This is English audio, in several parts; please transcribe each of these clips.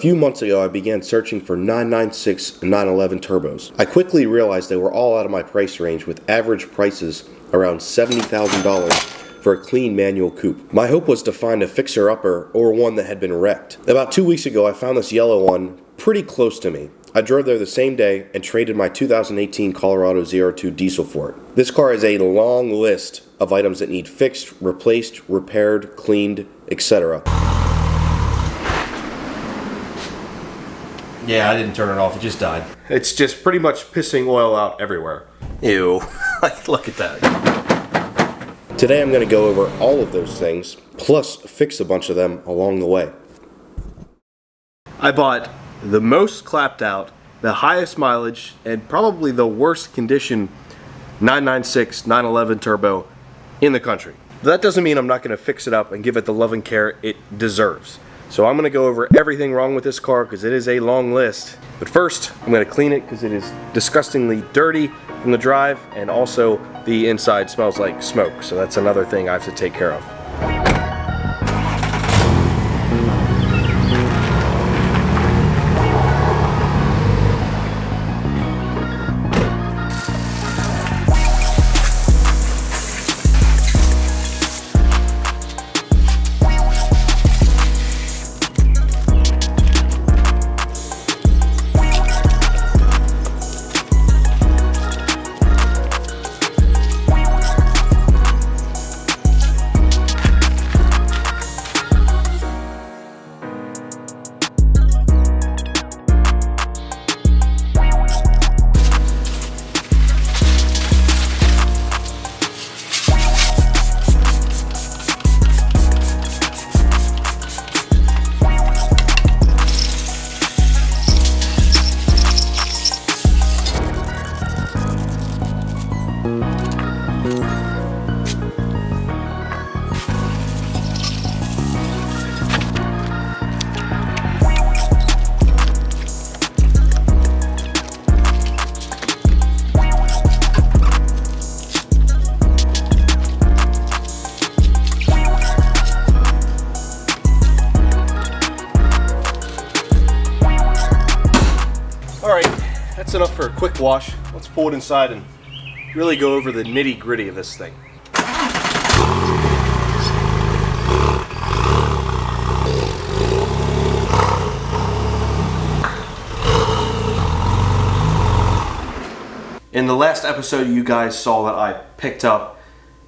few months ago, I began searching for 996 and 911 turbos. I quickly realized they were all out of my price range, with average prices around $70,000 for a clean manual coupe. My hope was to find a fixer-upper or one that had been wrecked. About 2 weeks ago, I found this yellow one pretty close to me. I drove there the same day and traded my 2018 Colorado ZR2 diesel for it. This car has a long list of items that need fixed, replaced, repaired, cleaned, etc. Yeah, I didn't turn it off, it just died. It's just pretty much pissing oil out everywhere. Ew. Look at that. Today I'm going to go over all of those things, plus fix a bunch of them along the way. I bought the most clapped out, the highest mileage, and probably the worst condition 996 911 turbo in the country. That doesn't mean I'm not going to fix it up and give it the love and care it deserves. So I'm going to go over everything wrong with this car because it is a long list. But first, I'm going to clean it because it is disgustingly dirty from the drive, and also the inside smells like smoke. So that's another thing I have to take care of. That's enough for a quick wash. Let's pull it inside and really go over the nitty-gritty of this thing. In the last episode, you guys saw that I picked up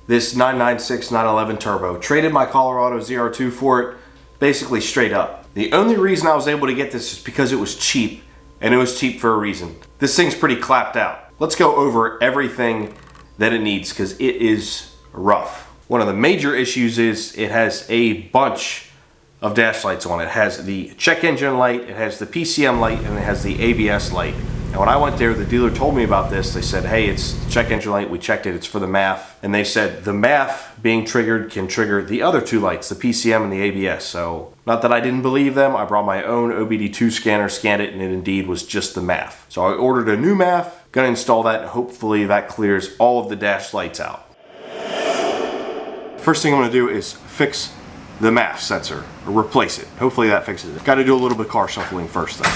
this 996 911 turbo, traded my Colorado ZR2 for it, basically straight up. The only reason I was able to get this is because it was cheap, and it was cheap for a reason. This thing's pretty clapped out. Let's go over everything that it needs because it is rough. One of the major issues is it has a bunch of dash lights on it. It has the check engine light, it has the PCM light, and it has the ABS light. And when I went there, the dealer told me about this. They said, hey, it's the check engine light. We checked it. It's for the MAF. And they said the MAF being triggered can trigger the other two lights, the PCM and the ABS. So not that I didn't believe them. I brought my own OBD2 scanner, scanned it, and it indeed was just the MAF. So I ordered a new MAF. Gonna install that, and hopefully that clears all of the dash lights out. First thing I'm gonna do is fix the MAF sensor, or replace it. Hopefully that fixes it. Gotta do a little bit of car shuffling first though.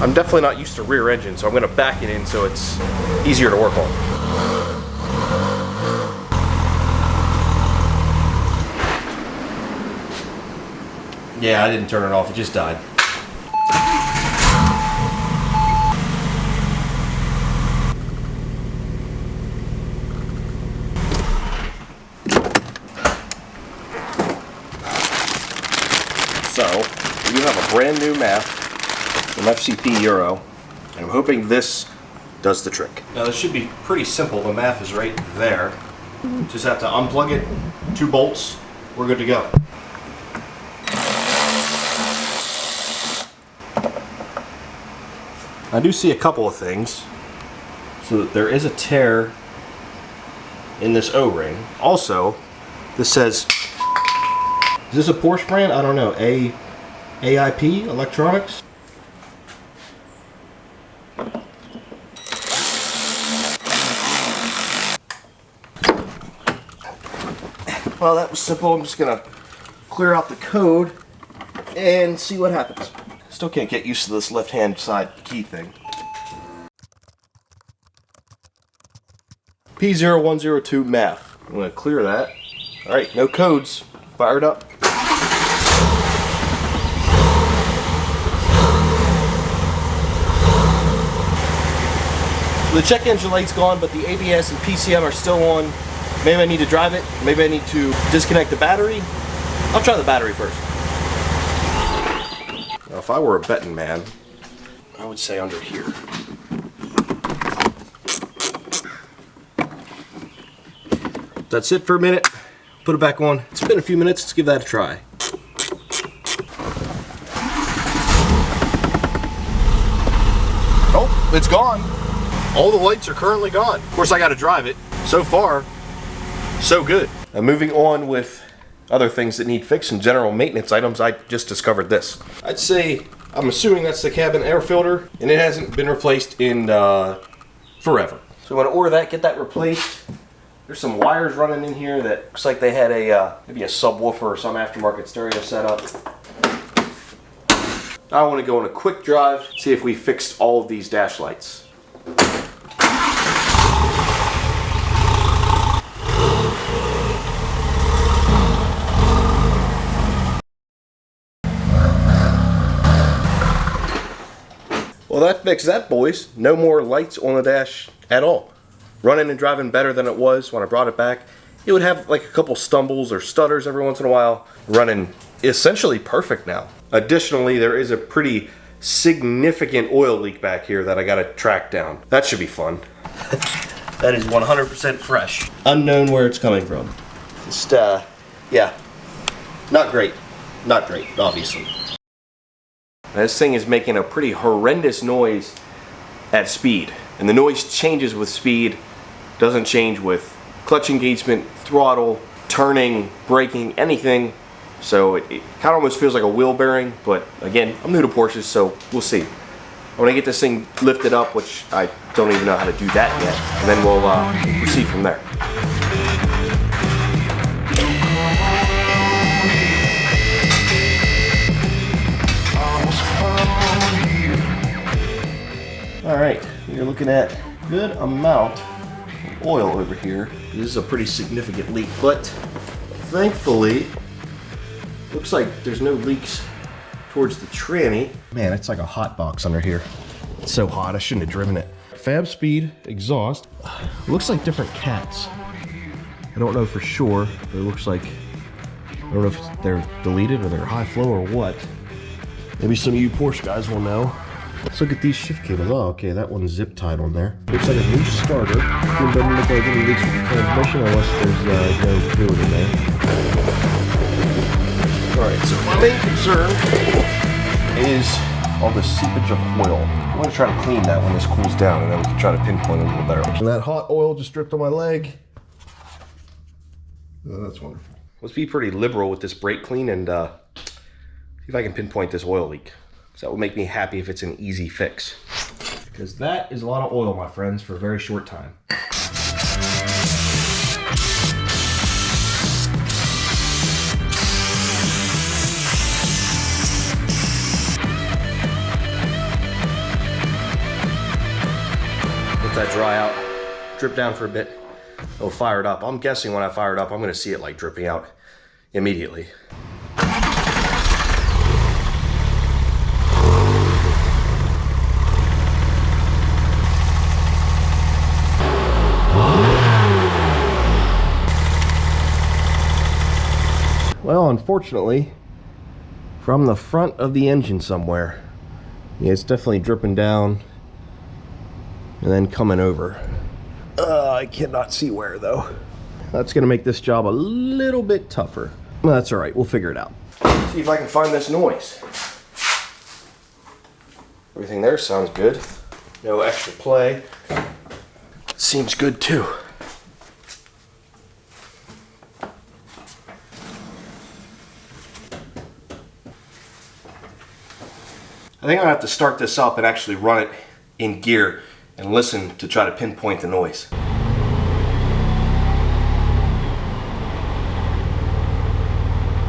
I'm definitely not used to rear engine, so I'm going to back it in so it's easier to work on. Yeah, I didn't turn it off, it just died. So, you have a brand new MAF from FCP Euro, and I'm hoping this does the trick. Now this should be pretty simple. The MAF is right there. Just have to unplug it, 2 bolts, we're good to go. I do see a couple of things. So that there is a tear in this O-ring. Also, this says, is this a Porsche brand? I don't know. AIP Electronics? Well, that was simple. I'm just gonna clear out the code and see what happens. Still can't get used to this left-hand side key thing. P0102 math. I'm gonna clear that. All right, no codes. Fired up. The check engine light's gone, but the ABS and PCM are still on. Maybe I need to drive it. Maybe I need to disconnect the battery. I'll try the battery first. Now, if I were a betting man, I would say under here. That's it for a minute. Put it back on. It's been a few minutes. Let's give that a try. Oh, it's gone. All the lights are currently gone. Of course, I got to drive it. So far, so good. Now, moving on with other things that need fixed and general maintenance items, I just discovered this. I'd say, I'm assuming that's the cabin air filter, and it hasn't been replaced in forever. So I'm going to order that, get that replaced. There's some wires running in here that looks like they had a maybe a subwoofer or some aftermarket stereo setup. I want to go on a quick drive, see if we fixed all of these dash lights. Well, that fixed that, boys. No more lights on the dash at all. Running and driving better than it was when I brought it back. It would have like a couple stumbles or stutters every once in a while. Running essentially perfect now. Additionally, there is a pretty significant oil leak back here that I gotta track down. That should be fun. That is 100% fresh. Unknown where it's coming from. Just, yeah. Not great. Not great, obviously. This thing is making a pretty horrendous noise at speed. And the noise changes with speed, doesn't change with clutch engagement, throttle, turning, braking, anything. So it kind of almost feels like a wheel bearing, but again, I'm new to Porsches, so we'll see. I want to get this thing lifted up, which I don't even know how to do that yet, and then we'll proceed from there. All right, you're looking at a good amount of oil over here. This is a pretty significant leak, but thankfully, looks like there's no leaks towards the tranny. Man, it's like a hot box under here. It's so hot, I shouldn't have driven it. Fab speed, exhaust. Looks like different cats. I don't know for sure, but it looks like, I don't know if they're deleted or they're high flow or what. Maybe some of you Porsche guys will know. Let's look at these shift cables. Oh, okay, that one's zip tied on there. Looks like a new starter. It doesn't look like any leaks with the transmission unless there's no fluid in there. Alright, so my main concern is all the seepage of oil. I'm going to try to clean that when this cools down, and then we can try to pinpoint it a little better. And that hot oil just dripped on my leg. Oh, that's wonderful. Let's be pretty liberal with this brake clean and see if I can pinpoint this oil leak. So that would make me happy if it's an easy fix. Because that is a lot of oil, my friends, for a very short time. Let that dry out, drip down for a bit. It'll fire it up. I'm guessing when I fire it up, I'm gonna see it like dripping out immediately. Well, unfortunately, from the front of the engine somewhere, yeah, it's definitely dripping down and then coming over. I cannot see where though. That's gonna make this job a little bit tougher. Well, that's all right, we'll figure it out. See if I can find this noise. Everything there sounds good. No extra play. Seems good too. I think I'm gonna have to start this up and actually run it in gear and listen to try to pinpoint the noise.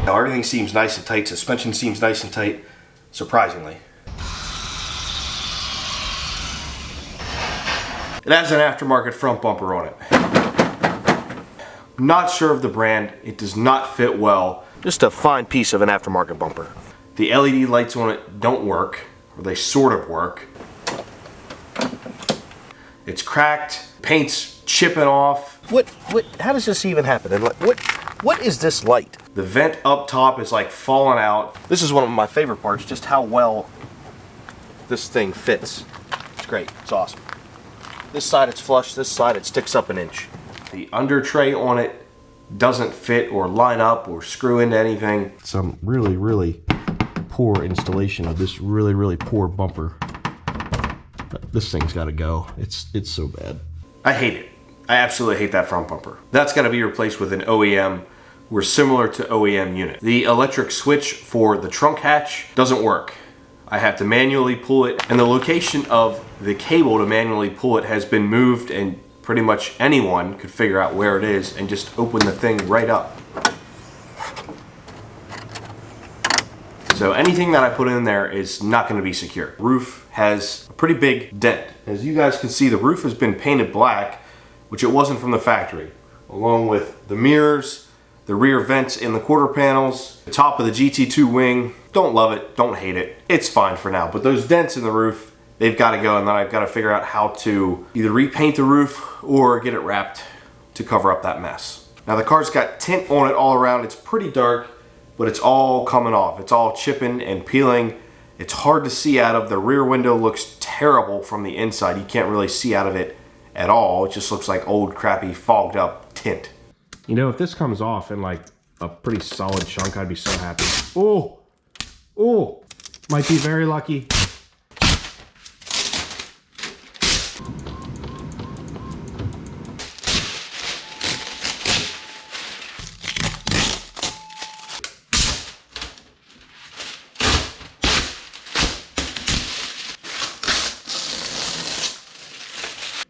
Now everything seems nice and tight. Suspension seems nice and tight, surprisingly. It has an aftermarket front bumper on it. Not sure of the brand. It does not fit well. Just a fine piece of an aftermarket bumper. The LED lights on it don't work, or they sort of work. It's cracked, paint's chipping off. How does this even happen? And what is this light? The vent up top is like falling out. This is one of my favorite parts, just how well this thing fits. It's great, it's awesome. This side it's flush, this side it sticks up an inch. The under tray on it doesn't fit or line up or screw into anything. Some really poor installation of this really poor bumper. This thing's got to go. It's so bad. I hate it. I absolutely hate that front bumper. That's got to be replaced with an OEM or similar to OEM unit. The electric switch for the trunk hatch doesn't work. I have to manually pull it, and the location of the cable to manually pull it has been moved, and pretty much anyone could figure out where it is and just open the thing right up. So anything that I put in there is not going to be secure. Roof has a pretty big dent. As you guys can see, the roof has been painted black, which it wasn't from the factory, along with the mirrors, the rear vents in the quarter panels, the top of the GT2 wing. Don't love it, don't hate it. It's fine for now, but those dents in the roof, they've got to go, and then I've got to figure out how to either repaint the roof or get it wrapped to cover up that mess. Now the car's got tint on it all around. It's pretty dark, but it's all coming off. It's all chipping and peeling. It's hard to see out of. The rear window looks terrible from the inside. You can't really see out of it at all. It just looks like old, crappy, fogged up tint. You know, if this comes off in like a pretty solid chunk, I'd be so happy. Oh, might be very lucky.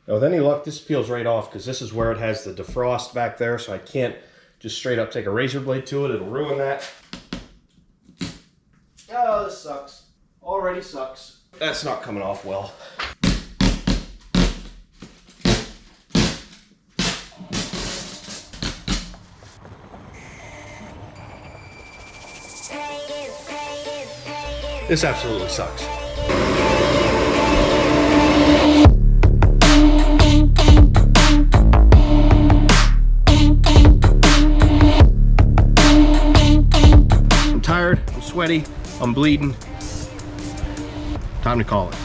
Now, with any luck, this peels right off because this is where it has the defrost back there, so I can't just straight up take a razor blade to it. It'll ruin that. Oh, this sucks. Already sucks. That's not coming off well. This absolutely sucks. I'm tired, I'm sweaty, I'm bleeding. Time to call it.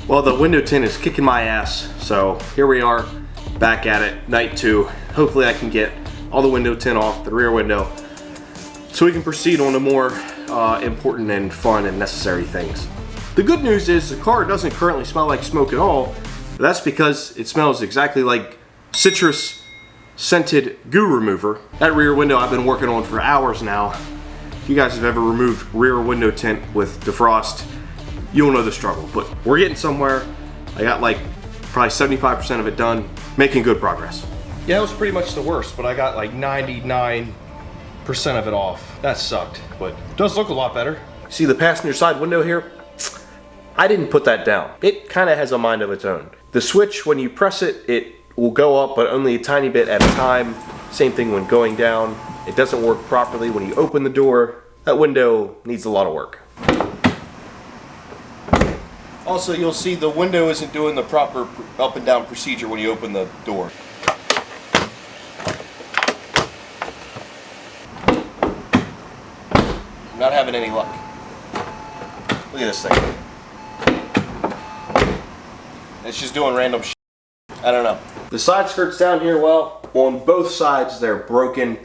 Well, the window tint is kicking my ass, so here we are, back at it, night 2. Hopefully I can get all the window tint off the rear window so we can proceed on to more important and fun and necessary things. The good news is the car doesn't currently smell like smoke at all. That's because it smells exactly like citrus scented goo remover. That rear window I've been working on for hours now. If you guys have ever removed rear window tint with defrost, you'll know the struggle, but we're getting somewhere. I got like probably 75% of it done, making good progress. Yeah, it was pretty much the worst, but I got like 99% of it off. That sucked, but it does look a lot better. See the passenger side window here? I didn't put that down. It kind of has a mind of its own. The switch, when you press it, it will go up, but only a tiny bit at a time. Same thing when going down. It doesn't work properly when you open the door. That window needs a lot of work. Also, you'll see the window isn't doing the proper up and down procedure when you open the door. I'm not having any luck. Look at this thing. It's just doing random shit. I don't know. The side skirts down here, well, on both sides they're broken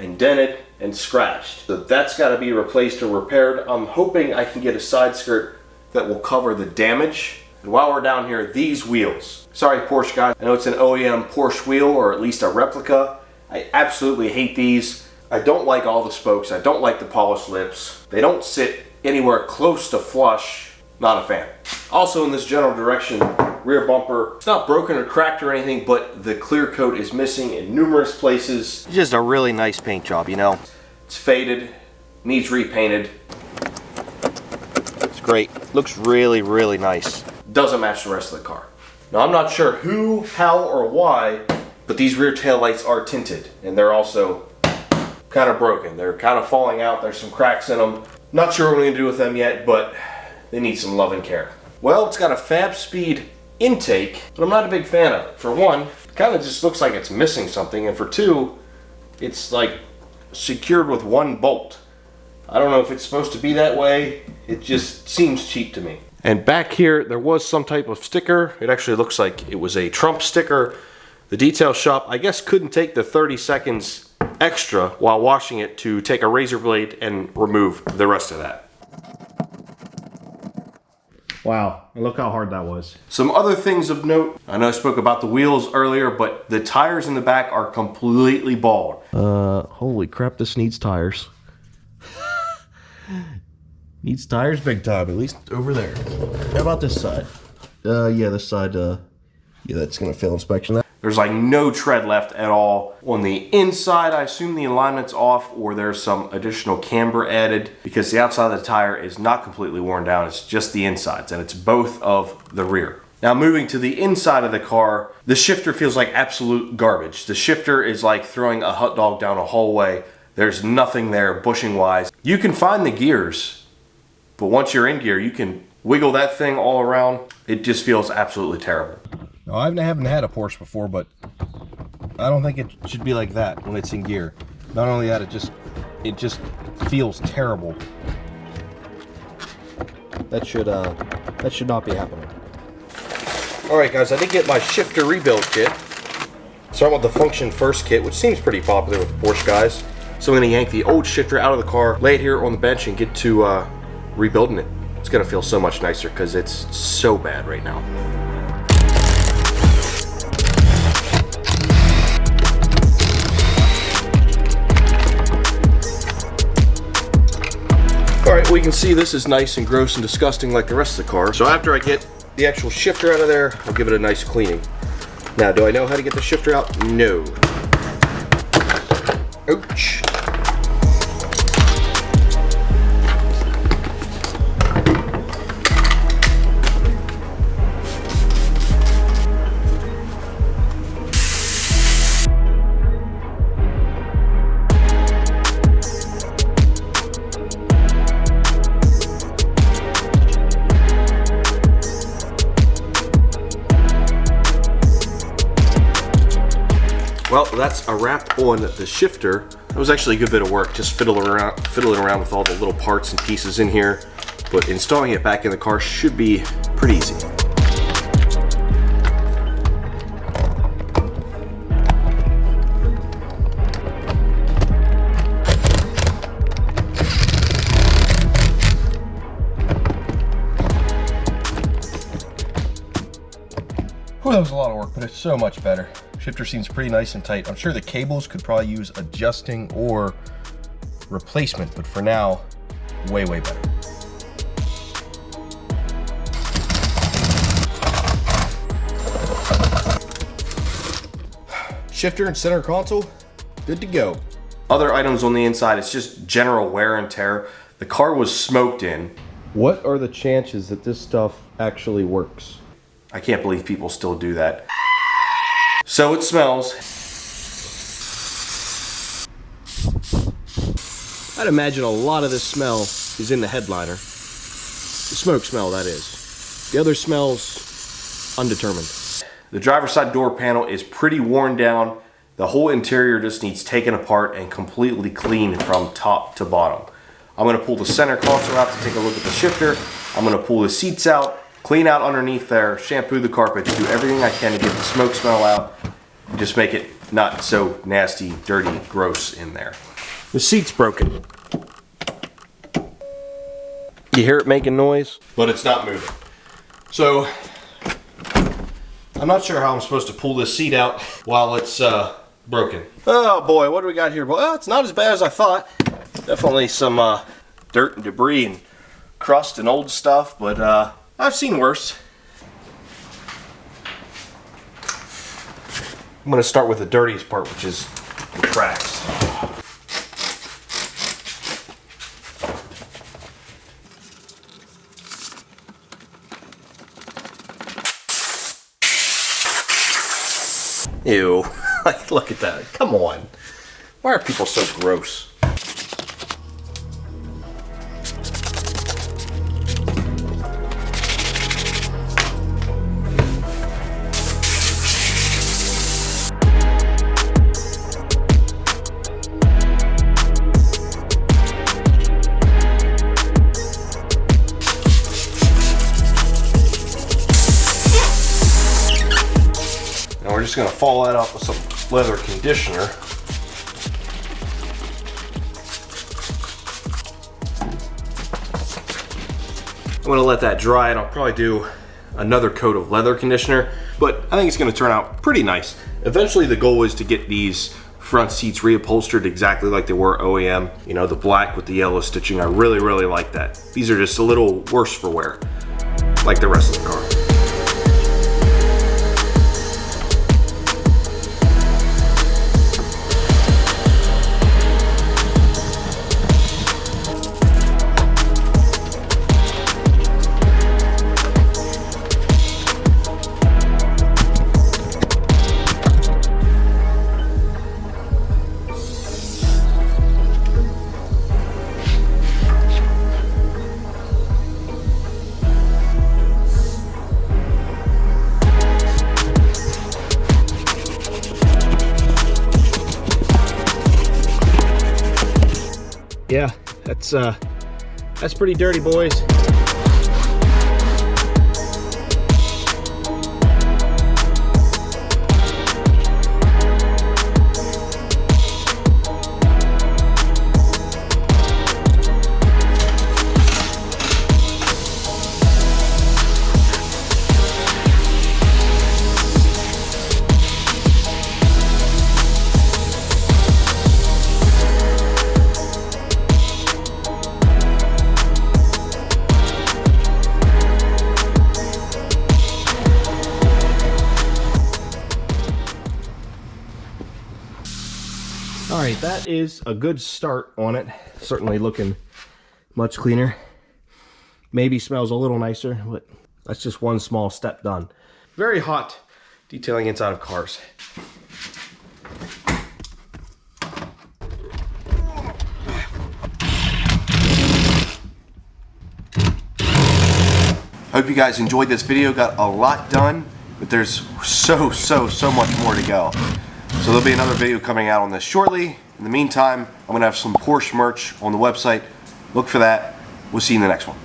and dented and scratched. So that's got to be replaced or repaired. I'm hoping I can get a side skirt that will cover the damage. And while we're down here, these wheels. Sorry, Porsche guys. I know it's an OEM Porsche wheel, or at least a replica. I absolutely hate these. I don't like all the spokes. I don't like the polished lips. They don't sit anywhere close to flush. Not a fan. Also in this general direction, rear bumper, it's not broken or cracked or anything, but the clear coat is missing in numerous places. It's just a really nice paint job, you know. It's faded, needs repainted. It's great. Looks really, really nice. Doesn't match the rest of the car. Now I'm not sure who, how, or why, but these rear tail lights are tinted, and they're also kind of broken. They're kind of falling out. There's some cracks in them. Not sure what we're going to do with them yet, but they need some love and care. Well, it's got a Fab Speed intake, but I'm not a big fan of it. For one, it kind of just looks like it's missing something, and for two, it's like secured with one bolt. I don't know if it's supposed to be that way. It just seems cheap to me. And back here, there was some type of sticker. It actually looks like it was a Trump sticker. The detail shop, I guess, couldn't take the 30 seconds extra while washing it to take a razor blade and remove the rest of that. Wow, look how hard that was. Some other things of note. I know I spoke about the wheels earlier, but the tires in the back are completely bald. Holy crap, this needs tires. Needs tires big time, at least over there. How about this side? Yeah, this side, yeah, that's gonna fail inspection. There's like no tread left at all. On the inside, I assume the alignment's off or there's some additional camber added because the outside of the tire is not completely worn down. It's just the insides, and it's both of the rear. Now moving to the inside of the car, the shifter feels like absolute garbage. The shifter is like throwing a hot dog down a hallway. There's nothing there bushing wise. You can find the gears, but once you're in gear, you can wiggle that thing all around. It just feels absolutely terrible. Now, I haven't had a Porsche before, but I don't think it should be like that when it's in gear. Not only that, it just feels terrible. That should not be happening. All right, guys, I did get my shifter rebuild kit. Starting with the Function First kit, which seems pretty popular with the Porsche guys. So I'm gonna yank the old shifter out of the car, lay it here on the bench, and get to rebuilding it. It's gonna feel so much nicer because it's so bad right now. Alright, we can see this is nice and gross and disgusting like the rest of the car. So after I get the actual shifter out of there, I'll give it a nice cleaning. Now, do I know how to get the shifter out? No. Ouch. Well, that's a wrap on the shifter. That was actually a good bit of work, just fiddling around with all the little parts and pieces in here. But installing it back in the car should be pretty easy. Well, that was a lot of work, but it's so much better. Shifter seems pretty nice and tight. I'm sure the cables could probably use adjusting or replacement, but for now, way, way better. Shifter and center console, good to go. Other items on the inside, it's just general wear and tear. The car was smoked in. What are the chances that this stuff actually works? I can't believe people still do that. So it smells. I'd imagine a lot of this smell is in the headliner. The smoke smell, that is. The other smells, undetermined. The driver's side door panel is pretty worn down. The whole interior just needs taken apart and completely cleaned from top to bottom. I'm gonna pull the center console out to take a look at the shifter. I'm gonna pull the seats out, clean out underneath there, shampoo the carpets, do everything I can to get the smoke smell out, and just make it not so nasty, dirty, gross in there. The seat's broken. You hear it making noise, but it's not moving. So, I'm not sure how I'm supposed to pull this seat out while it's broken. Oh boy, what do we got here? Well, it's not as bad as I thought. Definitely some dirt and debris and crust and old stuff, but I've seen worse. I'm going to start with the dirtiest part, which is the tracks. Ew. Like, look at that. Come on. Why are people so gross? Now we're just going to follow that up with some leather conditioner. I'm going to let that dry and I'll probably do another coat of leather conditioner, but I think it's going to turn out pretty nice. Eventually the goal is to get these front seats reupholstered exactly like they were OEM. You know, the black with the yellow stitching, I really, really like that. These are just a little worse for wear, like the rest of the car. Yeah, that's pretty dirty, boys. All right, that is a good start on it. Certainly looking much cleaner. Maybe smells a little nicer, but that's just one small step done. Very hot detailing inside of cars. Hope you guys enjoyed this video. Got a lot done, but there's so much more to go. So there'll be another video coming out on this shortly. In the meantime, I'm going to have some Porsche merch on the website. Look for that. We'll see you in the next one.